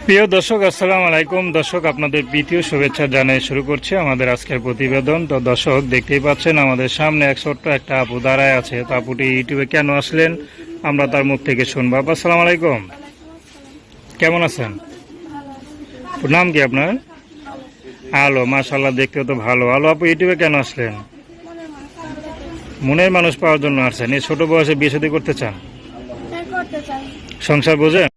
প্রিয় দর্শক, আসসালামু আলাইকুম। দর্শক, আপনাদের প্রীতীয় শুভেচ্ছা জানিয়ে শুরু করছি আমাদের আজকের প্রতিবেদন। তো দর্শক, দেখতেই পাচ্ছেন আমাদের সামনে ছোট্ট একটা আপু দাঁড়ায় আছে। তো আপুটি ইউটিউবে কেন আসলেন আমরা তার মুখ থেকে শুনবো। আপু, আসসালামু আলাইকুম, কেমন আছেন? নাম কি আপনার? আলো, মাশাআল্লাহ, দেখতে তো ভালো। আলো আপু, ইউটিউবে কেন আসলেন? মনের মানুষ পাওয়ার জন্য আসছেন। এই ছোট বয়সে বিয়ে শাদী করতে চান? সংসার বোঝেন?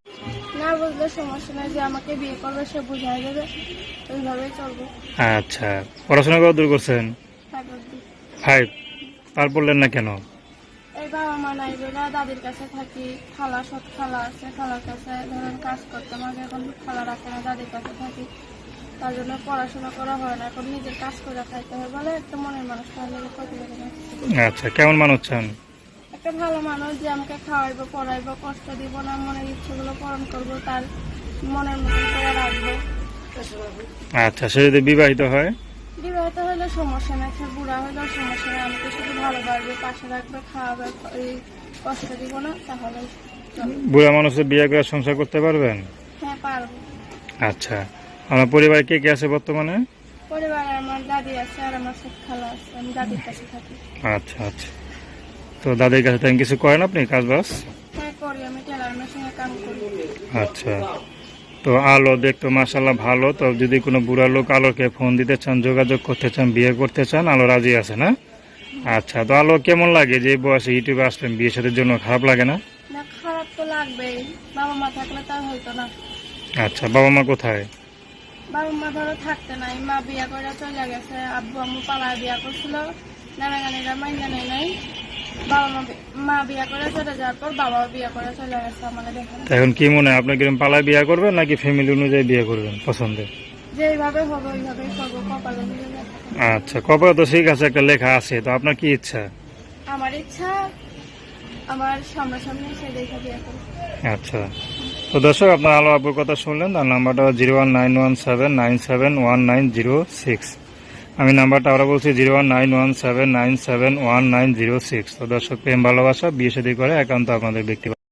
না বুঝলে সমস্যা নাই, যে আমাকে বিয়ে করবে সে বুঝাই দেবে, ওইভাবেই চলবো। আচ্ছা, পড়াশোনা কত দূর করছেন? 5। আর বললেন না কেন? এই বাবা মা নাই বলে দাদির কাছে থাকি। খালা, সব খালা আছে, খালার কাছে ধরেন কাজ করতাম আগে, এখন খালা রাখে না, দাদির কাছে থাকি। তার জন্য পড়াশোনা করা হয় না, এখন নিজের কাজ করে খাইতে হয় বলে একটা মনের মানুষ তাহলে প্রতিবেদন। আচ্ছা, কেমন মানুষ চান? একটা ভালো মানুষ, যে আমাকে খাওয়াইবো, পড়াইবো, কষ্ট দিব না, মনের ইচ্ছেগুলো পূরণ করবো, তার মনের মতন করে রাখবো। আচ্ছা, সে যদি বিবাহিত হয়? বিবাহিত হলে সমস্যা নাই, সে বুড়া হলেও সমস্যা নাই, আমাকে শুধু ভালোবাসবে, পাশে রাখবে, খাওয়াবে, এই কষ্ট দিব না, তাহলে বুড়া মানুষের বিয়ে করে সংসার করতে পারবেন? হ্যাঁ পারবো। আচ্ছা, আমার পরিবারে কে কে আছে বর্তমানে? পরিবারে আমার দাদি আছে আর আমার সব খালা আছে, আমি দাদির কাছে থাকি। আচ্ছা আচ্ছা, তো দাদির কাছে তেমন কিছু করেন আপনি, কাজ বাজ? হ্যাঁ করি, আমি টেলার মেশিনে কাম করি। আচ্ছা, তো আলো দেখতো মাশাআল্লাহ ভালো। তো যদি কোনো বুড়া লোক আলোকে ফোন দিতে চান, যোগাযোগ করতে চান, বিয়ে করতে চান, আলো রাজি আছে না? আচ্ছা, তো আলো কেমন লাগে যে এই বয়সে ইউটিউবে আসলেন? বিয়ে সাথের জন্য খারাপ লাগে না? না, খারাপ তো লাগবেই, বাবা মা থাকলে তার হইতো না। আচ্ছা, বাবা মা কোথায়? বাবা মা ধরো থাকতে নাই, মা বিয়া করে চলে গেছে, আব্বু আম্মু পালায় বিয়া করছিল, নানাগানিরা মাইনা নেই নাই। মা বিয়া করে চলে যাওয়ার পর বাবাও বিয়া করে চলে গেছে আমাকে দেখে। এখন কি মনে হয়, আপনি কিরকম পালায় বিয়ে করবেন নাকি ফ্যামিলি অনুযায়ী বিয়ে করবেন পছন্দের? যেইভাবে হবে ওইভাবেই করবো, কপালে মিলে যাবে। আচ্ছা, কপালে তো ঠিক আছে, একটা লেখা আছে। তো আপনার কি ইচ্ছা? আমার ইচ্ছা আমার সামনাসামনি এসে দেখে বিয়ে করবো। আচ্ছা, তো দর্শক, আপনার আলো আপুর কথা শুনলেন। তার নাম্বারটা 01917971906। আমি নাম্বারটা আবার বলছি 01917971906। তো দর্শক, প্রেম ভালোবাসা বিয়ে শাদী করে একান্ত আপনাদের ব্যক্তিগত।